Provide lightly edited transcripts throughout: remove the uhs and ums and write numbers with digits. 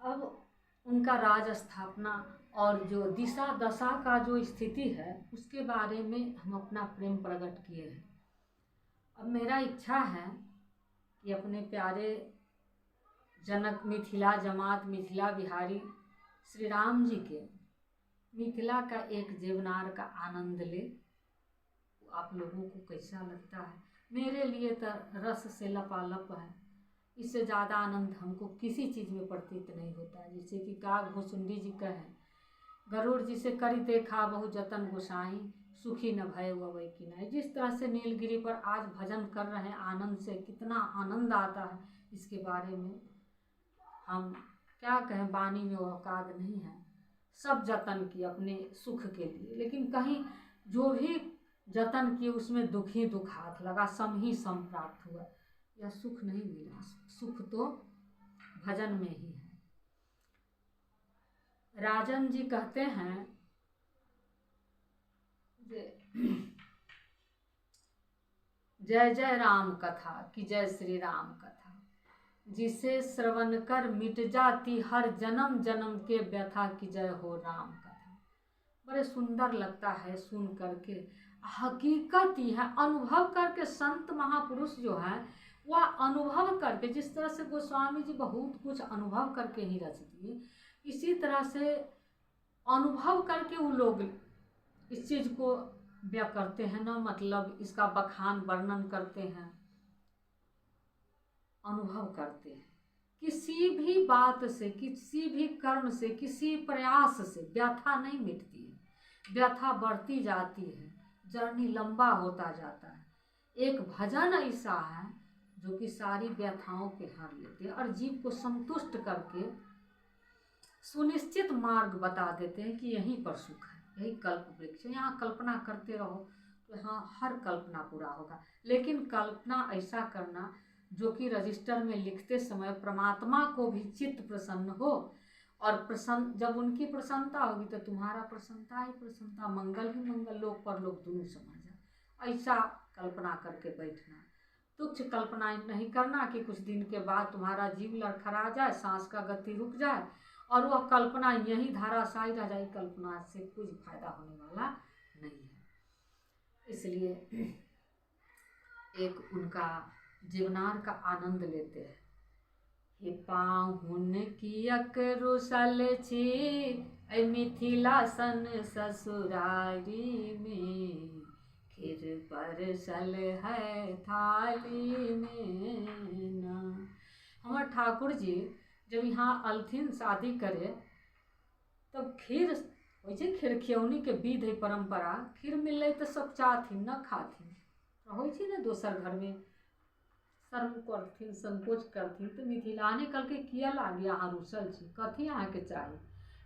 अब उनका राज स्थापना और जो दिशा दशा का जो स्थिति है उसके बारे में हम अपना प्रेम प्रकट किए हैं। अब मेरा इच्छा है कि अपने प्यारे जनक मिथिला जमात मिथिला बिहारी श्री राम जी के मिथिला का एक जीवनार का आनंद ले। आप लोगों को कैसा लगता है? मेरे लिए तो रस से लपालप है। इससे ज़्यादा आनंद हमको किसी चीज़ में प्रतीत नहीं होता। जैसे कि काग भुसुंडी जी कहें, गरुड़ जी से करी देखा बहु जतन गोसाई, सुखी न भय वै की नहीं। जिस तरह से नीलगिरी पर आज भजन कर रहे हैं आनंद से, कितना आनंद आता है, इसके बारे में हम क्या कहें, वाणी में औकात नहीं है। सब जतन किए अपने सुख के लिए, लेकिन कहीं जो भी जतन किए उसमें दुख ही दुख हाथ लगा, सम ही सम प्राप्त हुआ, या सुख नहीं मिला। सुख तो भजन में ही है। राजन जी कहते हैं जय जय राम कथा कि जय श्री राम कथा, जिसे श्रवण कर मिट जाती हर जन्म जन्म के व्यथा की जय हो राम कथा। बड़े सुंदर लगता है सुन करके। हकीकत ही है, अनुभव करके संत महापुरुष जो है वह अनुभव करके, जिस तरह से गोस्वामी जी बहुत कुछ अनुभव करके ही रच दिए, इसी तरह से अनुभव करके वो लोग इस चीज़ को व्यक्त करते हैं ना, मतलब इसका बखान वर्णन करते हैं, अनुभव करते हैं। किसी भी बात से, किसी भी कर्म से, किसी प्रयास से व्यथा नहीं मिटती है, व्यथा बढ़ती जाती है, जर्नी लंबा होता जाता है। एक भजन ऐसा है जो कि सारी व्यथाओं के हर लेते हैं और जीव को संतुष्ट करके सुनिश्चित मार्ग बता देते हैं कि यहीं पर सुख है, यही कल्प वृक्ष है, यहाँ कल्पना करते रहो तो यहाँ हर कल्पना पूरा होगा। लेकिन कल्पना ऐसा करना जो कि रजिस्टर में लिखते समय परमात्मा को भी चित्त प्रसन्न हो, और प्रसन्न जब उनकी प्रसन्नता होगी तो तुम्हारा प्रसन्नता ही प्रसन्नता, मंगल ही मंगल, लोक पर लोक दोनों समझ जाए, ऐसा कल्पना करके बैठना। तुच्छ कल्पना नहीं करना कि कुछ दिन के बाद तुम्हारा जीव लड़खड़ा जाए, सांस का गति रुक जाए और वह कल्पना यही धाराशायी रह जाए। कल्पना से कुछ फायदा होने वाला नहीं है। इसलिए एक उनका जीवनार का आनंद लेते हैं। हे पाहुन कियक रुसल छी ऐ मिथिला सन ससुरारी में, खीर परसल है थाली में ना। हमारे ठाकुर जी जब यहाँ अलथिन शादी करे तब खीर वैसे खीर खियौनी के विध है परंपरा, खीर मिले तो सब चाहथिन न खाथिन, हो न दोसर घर में शर्म करथिन संकोच करथिन। तो मिथिलाने कल के किया लाग यहाँ रुसल छी, कथी यहाँ के चाहिए।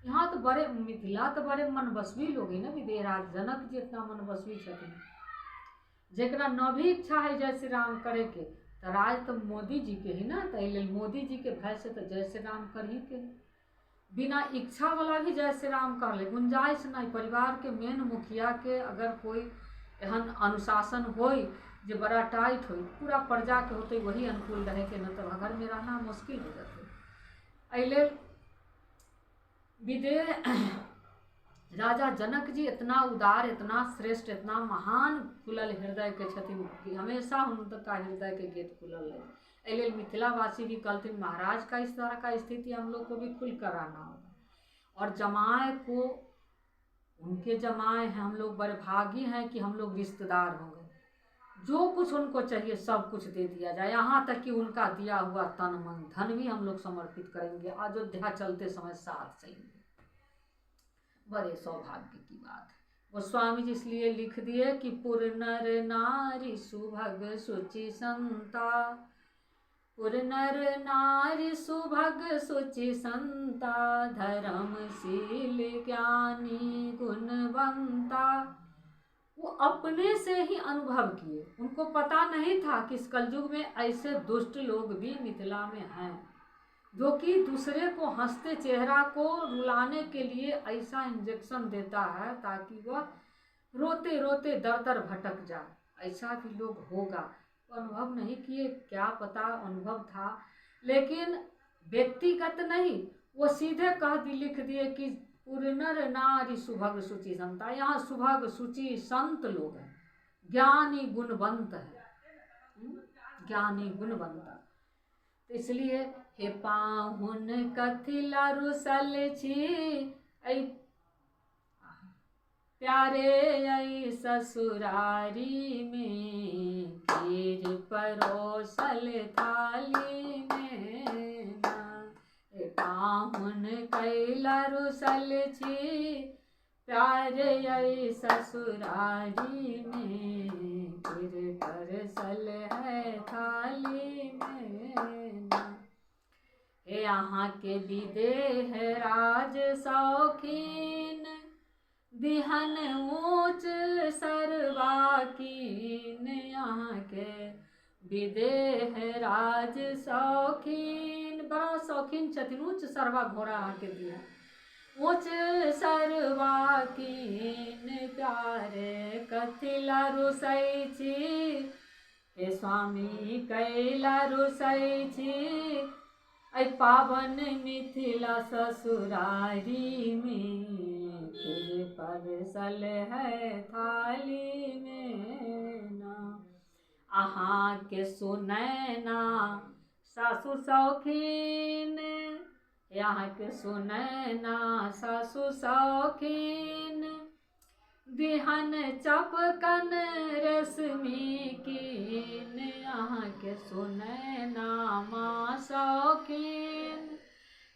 यहाँ तो बड़े मिथिला तो बड़े मनबसवी लोग है ना, विदेहराज जनक जी इतना मनबसवी छथिन, जरा न भी इच्छा है जय श्री राम करे के तो राज तो मोदी जी के ही ना, तो मोदी जी के भय से तो जय श्री राम कर ही के, बिना इच्छा वाला भी जय श्री राम कर ले, गुंजाइश नहीं। परिवार के मेन मुखिया के अगर कोई एहन अनुशासन होई जो बड़ा टाइट हो, पूरा प्रजा के होते वही अनुकूल रहे के, न तो घर में रहना मुश्किल हो जाते। अले विदेह राजा जनक जी इतना उदार, इतना श्रेष्ठ, इतना महान खुलल हृदय के छथिन कि हमेशा उनका हृदय के गेट खुलल है। अले मिथिलावासी भी कहते महाराज का इस तरह का स्थिति हम लोग को भी खुल कर आना होगा, और जमाए को उनके जमाए हैं, हम लोग बड़े भागी हैं कि हम लोग रिश्तेदार हो गए। जो कुछ उनको चाहिए सब कुछ दे दिया जाए, यहाँ तक कि उनका दिया हुआ तन मन धन भी हम लोग समर्पित करेंगे, अयोध्या चलते समय साथ चलेंगे। बड़े सौभाग्य की बात है। गोस्वामी जी इसलिए लिख दिए कि पुर नर नारी सुभग सुचि संता, पुर नर नारी सुभग सुचि संता, धर्मशील ज्ञानी गुणवंता। वो अपने से ही अनुभव किए, उनको पता नहीं था कि इस कलयुग में ऐसे दुष्ट लोग भी मिथिला में हैं, जो कि दूसरे को हंसते चेहरा को रुलाने के लिए ऐसा इंजेक्शन देता है ताकि वह रोते रोते दर दर भटक जाए। ऐसा भी लोग होगा, अनुभव नहीं किए, क्या पता अनुभव था, लेकिन व्यक्तिगत नहीं, वो सीधे कह दी, लिख दिए कि पुरनर नारी सुभग सुचि संता। यहाँ सुभग सुचि संत लोग हैं, ज्ञानी गुणवंत है, ज्ञानी गुणवंत। तो इसलिए हे पाहुन कथिला रुसल छी, ऐ प्यारे आई ससुरारी में, खीर परोसल थाली में ना। हे पाहुन कैला रुसल छी, प्यारे आई ससुरारी में, खीर परोसल है थाली में ना। हे यहाँ के विदेह राज शौकीन, दिहन ऊंच सरवा कीन। यहाँ के विदेह राज शौकीन, बड़ा शौकीन छथिन, ऊंच सरवा घोड़ा के दिया, ऊंच सरवा कीन। प्यारे कथिला रुसै छी, हे स्वामी कैला रुसै छी, ऐ पावन मिथिला ससुरारी में, खीर परसल है थाली में ना। अहाँ के सुनैना सासु शौकीन, यहाँ के सुनैना सासु शौकीन, दिहन चपकन रश्मि कीन। यहाँ के सुनैना माँ शौकीन,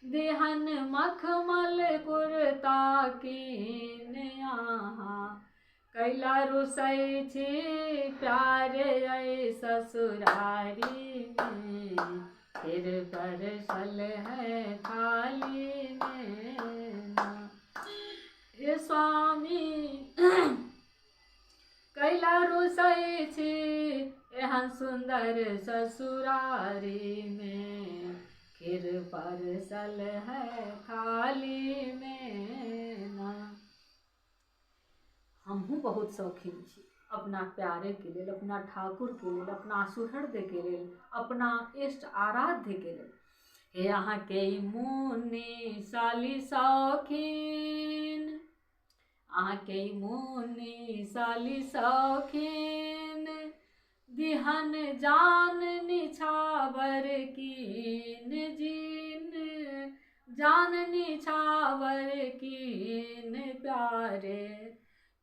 दिहन मखमल कुर्ता कीन। यहाँ कैला रुसै छी, प्यारे ऐ ससुरारी में, खीर परसल है थाली में ना। हे स्वामी कैला रुसै छी, एहन सुंदर ससुरारी में, खीर परसल है थाली में ना। हमहू बहुत शौकीन छी अपना प्यारे के लेल, अपना ठाकुर के लेल, अपना सुहृद के लेल, अपना इष्ट आराध्य के लेल। हे यहाँ के मुनि साली शौकीन, अहाँ के मुनि साली शौकीन, दिहन जान निछावर कीन। जीन जान निछावर कीन, प्यारे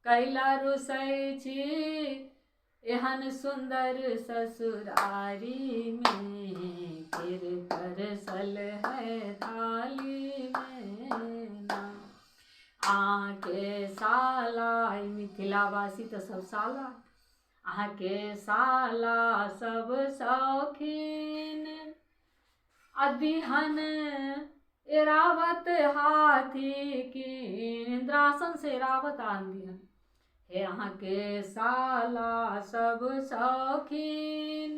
कैला रुसै छी, एहन सुंदर ससुरारी में, खीर परसल है थाली में ना। अहाँ के साला, मिथिलावासी तो सब साला, अहाँ के साला सब शौकीन, अदिहन एरावत हाथी कीन। इंद्रासन से एरावत आन दिहन। हे अहाँ के साला सब शौकीन,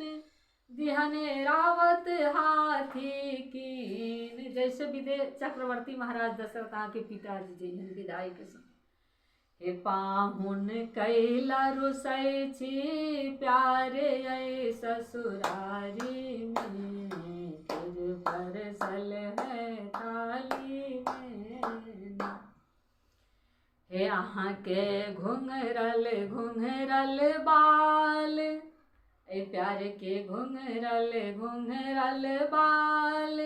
दिहन एरावत हाथी कीन। जैसे चक्रवर्ती महाराज दशरथ अहाँ के पिताजी जइहन विदाई के समय। हे पाहुन कैला रुसै छी, प्यारे ऐ ससुरारी में, खीर परसल है थाली में ना। हे अहाँ के घुंघरल घुंघरल बाल, ऐ प्यारे के घुंघरल घुंघरल बाल,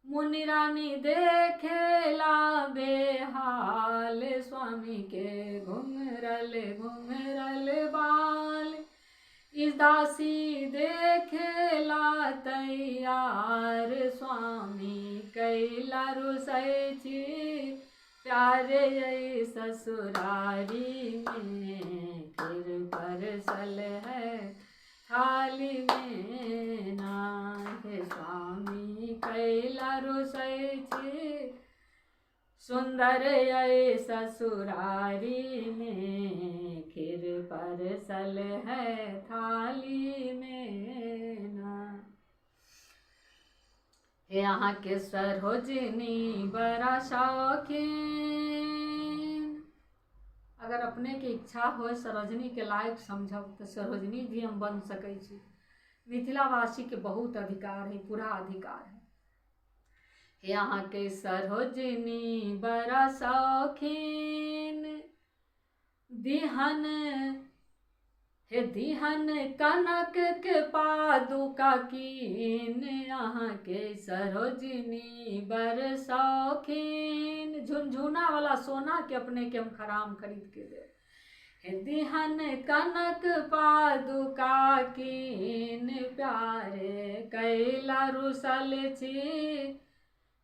मुनि रानी देखेला बेहाल। स्वामी के घुंघरल घुंघरल बाल, इस दासी देखेला तैयार। स्वामी कैला रुसै छी, प्यारे ऐ ससुरारी में, खीर परसल है थाली में ना। हे स्वामी कैला रुसै छी, सुंदर ऐ ससुरारी में, खीर परसल है थाली में ना। हे यहाँ के सरोजनी बड़ा शौकीन, अगर अपने के इच्छा हो सरोजनी के लायक समझब तो सरोजनी भी हम बन सकै छी। मिथिलावासी के बहुत अधिकार है, पूरा अधिकार है। यहाँ के सरोजनी बड़ा शौकीन, दिहन हे दिहन कनक के पादुका कीन, यहाँ के सरोजनी बड़ शौकीन। झुनझुना वाला सोना के अपने के हम खराम खरीद के दे। हे दिहन कनक पादुका कीन, प्यारे कैला रुसल छी,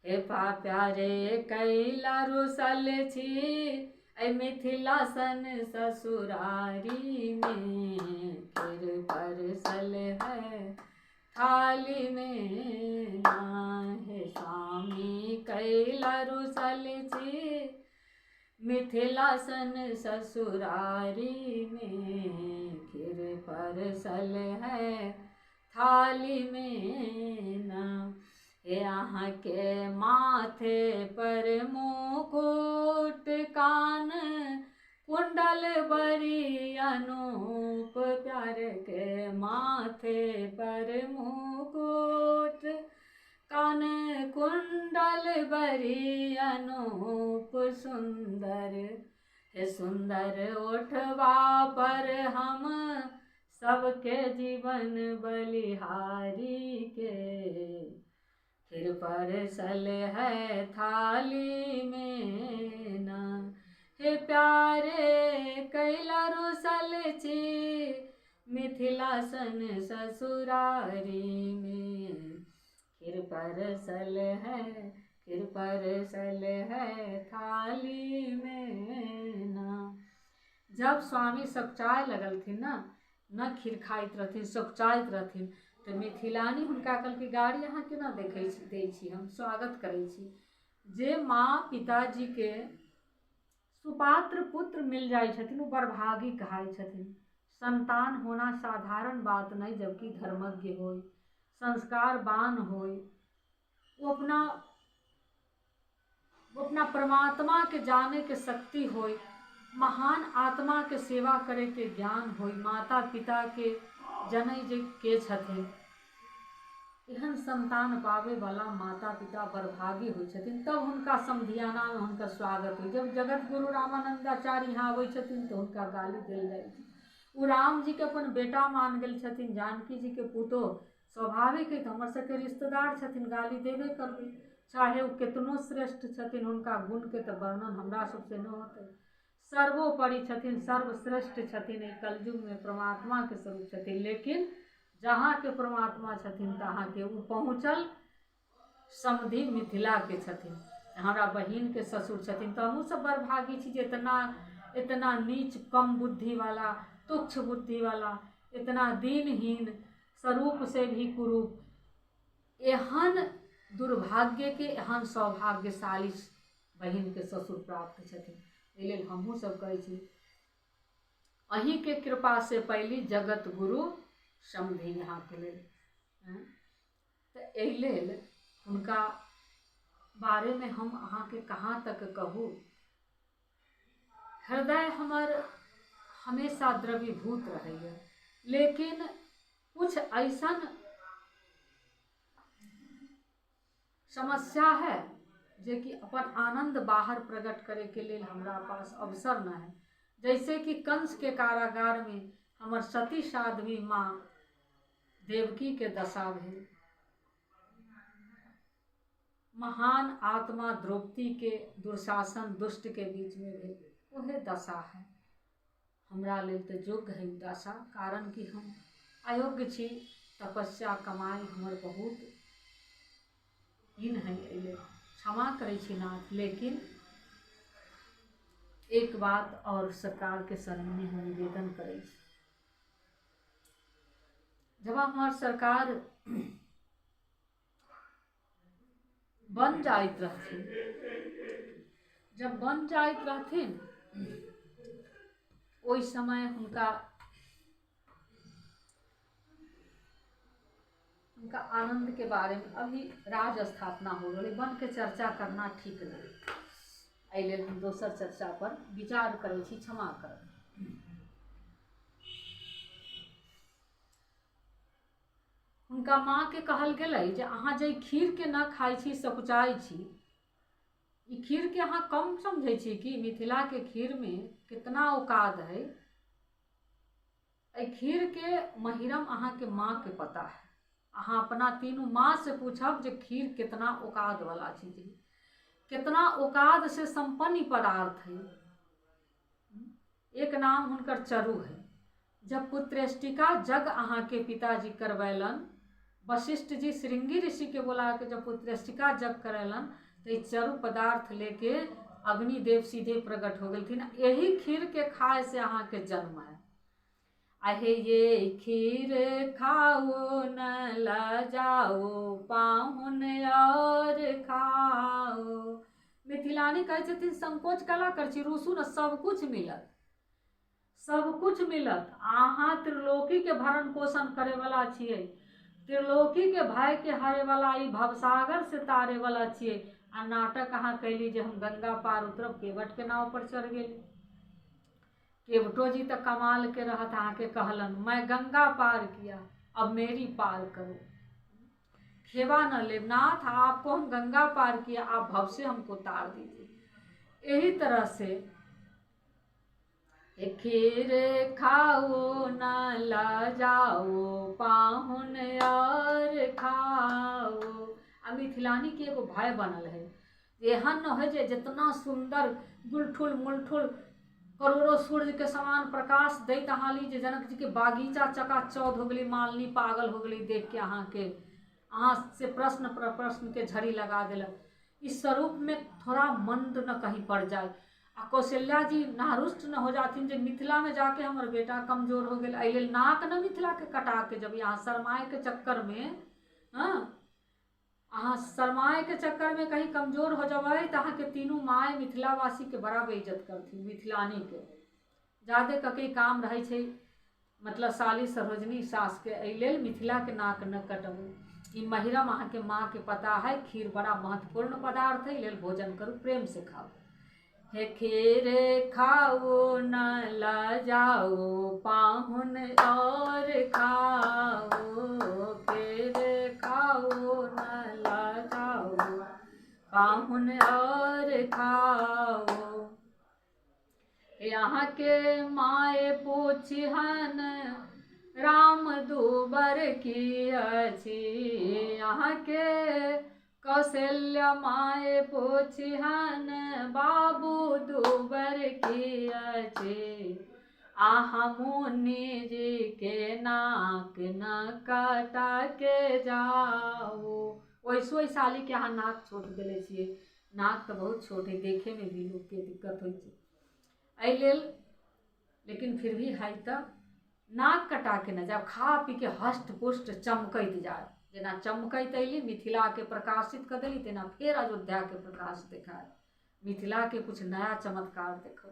हे पा प्यारे कैला रुसल छी, मिथिलासन ससुरारी में, फिर परसल है थाली में ना। हे स्वामी कैला रुसल छी, मिथिलासन ससुरारी में, फिर परसल है थाली में ना। यहाँ के माथे पर मुकुट, कान कुंडल बड़ी अनूप, प्यार के माथे पर मुकुट, कान कुंडल बड़ी अनूप, सुंदर हे सुंदर ओठवा पर हम सबके जीवन बलिहारी के, फिर परसल है थाली में ना। हे प्यारे कैला रुसल छी, मिथिलासन ससुरारी में, फिर परसल है थाली में ना। जब स्वामी सकुचाए लगलथिन न खीर खाइत रहथिन, सकुचाइत रहथिन, तो मिथिलानी हुनका कहलकै गाड़ी अहाँ केना दै छी, हम स्वागत करै छी। जे माँ पिताजी के सुपात्र पुत्र मिल जाए छथिन वो बड़भागी कहाय छथिन। संतान होना साधारण बात नहीं, जबकि धर्मज्ञ होय, संस्कारवान होय, वो अपना परमात्मा के जाने के शक्ति होय, महान आत्मा के सेवा करे के ज्ञान होय, माता पिता के जनै के छथिन। एहन संतान पावे वाला माता पिता बड़भागी होइ छथिन, तब हुनका समधियाना में हुनकर स्वागत होइ। जब जगत गुरु रामानंदाचार्य यहाँ आबै छथिन तो हुनका गाली देल जाइ छै। ओ राम जी के अपन बेटा मान गेल छथिन, जानकी जी के पुतोह, स्वाभाविक है, हमर सबके रिश्तेदार छथिन, गाली देबे करबै, चाहे वो कितनो श्रेष्ठ छथिन, हुनका गुण के तो वर्णन हमरा सबसे न होतै। सर्वोपरि छथिन, सर्वश्रेष्ठ छथिन, कलयुग में परमात्मा के स्वरूप छथिन। लेकिन जहाँ के परमात्मा छथिन तहाँ के वो पहुँचल समधि मिथिला के छथिन, हमारा बहिन के ससुर छथिन। तो हमहूँ सब बड़भागी छी जे इतना नीच कम बुद्धि वाला, तुच्छ बुद्धि वाला, इतना दीनहीन, स्वरूप से भी कुरूप, एहन दुर्भाग्य के एहन सौभाग्यशाली बहिन के ससुर प्राप्त छथिन। एहि लेल हमहूँ सब कहै छी अहीं के कृपा से पहली जगत गुरु समधि यहाँ के लेल। तो एहि लेल हुनका बारे में हम अहाँ के कहाँ तक कहूँ। हृदय हमर हमेशा द्रवीभूत रहैया, लेकिन कुछ ऐसन समस्या है जे कि अपन आनंद बाहर प्रकट करे के लिए हमरा पास अवसर न है। जैसे कि कंस के कारागार में हमर सती साध्वी माँ देवकी के दशा भेल, महान आत्मा द्रौपदी के दुशासन दुष्ट के बीच में भेल, वह दशा है। हमरा लेल तो योग्य है दशा, कारण कि हम अयोग्य छी, तपस्या कमाई हमर बहुत हीन है, क्षमा करे छी नाथ। लेकिन एक बात और सरकार के शरण में हम निवेदन करे छी, जब हमार सरकार बन जाइत रहथिन, जब बन जाइत रहथिन ओइ समय हुनका आनंद के बारे में, अभी राज स्थापना हो रही, बन के चर्चा करना ठीक नहीं, एहि लेल हम दोसर चर्चा पर विचार करै छी, क्षमा करब। हुनका माँ के कहल गेलै जे अहाँ जे खीर के न खाइ छी सकुचाइ छी, ई खीर के अहाँ कम समझै छी कि मिथिला के खीर में कितना औकाद है। खीर के महिरम अहाँ के माँ के पता है, अहाँ अपना तीनों माँ से पूछब जे खीर कितना औकाद वाला चीज है, कितना औकाद से संपन्न पदार्थ है। एक नाम हुनकर चरु है। जब पुत्रेष्टिका जग अहाँ के पिताजी करवैलन, वशिष्ठ जी श्रृंगी ऋषि के बोला के जब पुत्रेष्टिका जग करैलन तो चरु पदार्थ लेके अग्निदेव सीधे प्रकट हो गए। यही खीर के खाए से अहाँ के जन्म है। आहे ये खीर खाओ न लजाओ पाहुन और खाओ। मिथिलानी कहै छथिन संकोच कला कर छी, रूसू न सब कुछ मिलत, सब कुछ मिलत। अहाँ त्रिलोकी के भरण पोषण करे वाला छिए, त्रिलोकी के भय के हारे वाला, ई भवसागर से तारे वाला छिए। आ नाटक अहाँ कैली जे हम गंगा पार उतरब, केवट के नाव पर चढ़ गेली। केवटो जी तो कमाल के रहत, अहाँ के कहलन मैं गंगा पार किया अब मेरी पार करो। खेवा न ले नाथ, आपको हम गंगा पार किया, आप भव से हमको तार दीजिए। यही तरह से खीर खाओ न लजाओ पाहुन और खाओ। आ मिथिलानी के एगो भाई बनल है, एहन न है जे जितना सुंदर गुलठुल मुलठुल करोड़ों सूर्य के समान प्रकाश दैत अहाँ ली जे जनक जी के बागीचा चकाचौध हो गई, मालनी पागल हो गई देख के अहाँ के, अहाँ से प्रश्न पर प्रश्न के झड़ी लगा दिलक। इस स्वरूप में थोड़ा मंद न कहीं पड़ जाए। आ कौशल्या जी नारुष्ट न हो जाथिन जे मिथिला में जाके हमार बेटा कमजोर हो गए, अल नाक न मिथिला के कटा के जब यहाँ शरमाए के चक्कर में, हाँ अहाँ शरमाए के चक्कर में कहीं कमजोर हो जाए तो अहाँ के तीनों माए मिथिलावासी के बड़ा बेइज्जत करथिन। मिथिलानी के ज्यादे कके काम रहे छे, मतलब साली सरोजनी सास के, अल मिथिला के नाक न कटबू। ई महिरम अहाँ के माँ के पता है, खीर बड़ा महत्वपूर्ण पदार्थ है, लेल भोजन करू, प्रेम से खाओ। हे खीर खाओ न लजाओ पाहुन और खाओ, खीर खाओ न लजाओ पाहुन और खाओ। यहाँ के माए पूछहन राम दूबर की अछि, यहाँ के कौशल्या माए पूछहन बाबू दूबर की अछि। आहा मुनि जी के नाक न कटा के जाओ। वैसो ही साली के अहाँ नाक छोट देले छिए, नाक तो बहुत छोट है, देखे में भी लोग के दिक्कत हो छै, लेल लेकिन फिर भी है तो नाक कटा के न जाओ, खा पी के हष्ट पुष्ट चमकैत जाए। जेना चमकैत अली मिथिला के प्रकाशित कर देली, तेना फिर अयोध्या के प्रकाश देखाए, मिथिला के कुछ नया चमत्कार देखो।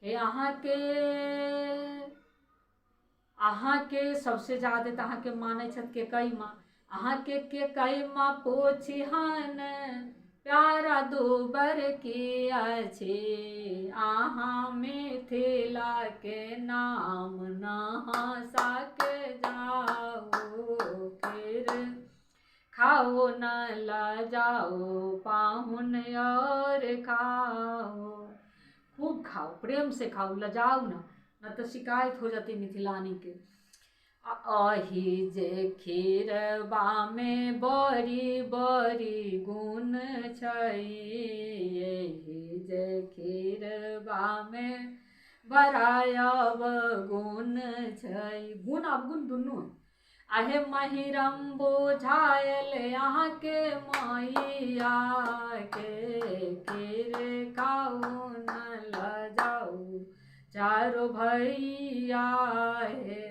हे अहाँ के सबसे ज्यादा तो अहाँ के माने छत के कई माँ, अहाँ के कई माँ पोछहन प्यारा दूबर की अछि। अहाँ मिथिला के नाम नहासा के जाओ, फिर खाओ न लजाओ पाहुन और खाओ। खूब खाओ, प्रेम से खाओ, लजाओ न तो शिकायत हो जाती मिथिलानी के। अही जे खीरबा में बड़ी बड़ी गुण छै, एही जे खीरबा में बड़ायब गुण छै। गुण अवगुण दुनू है। आहे महिरम बुझायल यहाँ के मैया के, खीर खाओ न लजाओ चारो भैया हे।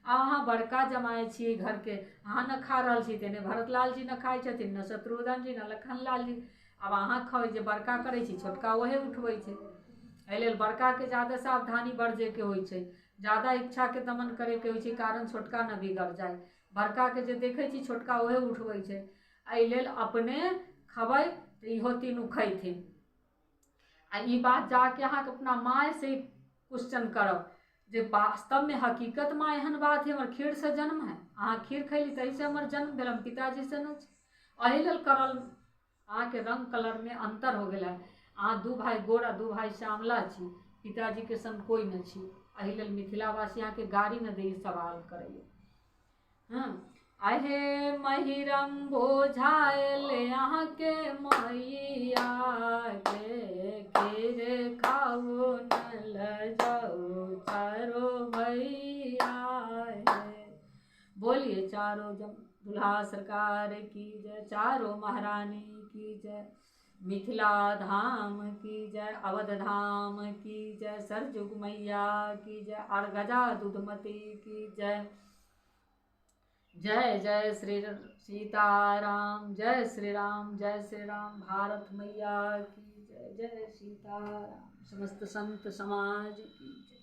अहाँ बड़का जमाए छिए घर के, अहाँ न खा रहल छी, तेने भरत लाल जी न खाइ छथिन, न शत्रुघ्न जी न लखन लाल जी। अब अहाँ खाओ, जे बड़का करै छी छोटका ओहे उठबै छै। एहि लेल बड़का के ज्यादा सावधानी बरजे के होइ छै, ज्यादा इच्छा के दमन करे के होइ छै, कारण छोटका न बिगड़ जाए। बड़का के जे देखे छी छोटका ओहे उठबै छै, एहि लेल अपने खबै तो इहो तीनू खैथिन। आ ई बात जाके अहाँ अपना माय से क्वेश्चन करब जे वास्तव में हकीकत में एहन बात है, हमर खीर से जन्म है, अहाँ खीर खैली तही से हमर जन्म भेल, हम पिताजी से न छी। एहि लेल करल अहाँ के रंग कलर में अंतर हो गया है। अहाँ दू भाई गोरा दू भाई श्यामला छी, पिताजी के संग कोई न छी। एहि लेल मिथिलावासी अहाँ के गाड़ी न दे सवाल करैए। आहे महिरम बोझायल अहाँ के मैया के, खीर खाओ न लजाओ चारो भैया। बोलिए चारों दुल्हा सरकार की जय, चारों महारानी की जय, मिथिला धाम की जय, अवध धाम की जय, सरजुग मैया की जय, अर्गजा दुधमती की जय। जय जय श्री सीताराम, जय श्री राम, जय श्री राम, भारत मैया की जय, जय सीताराम, समस्त संत समाज की जय।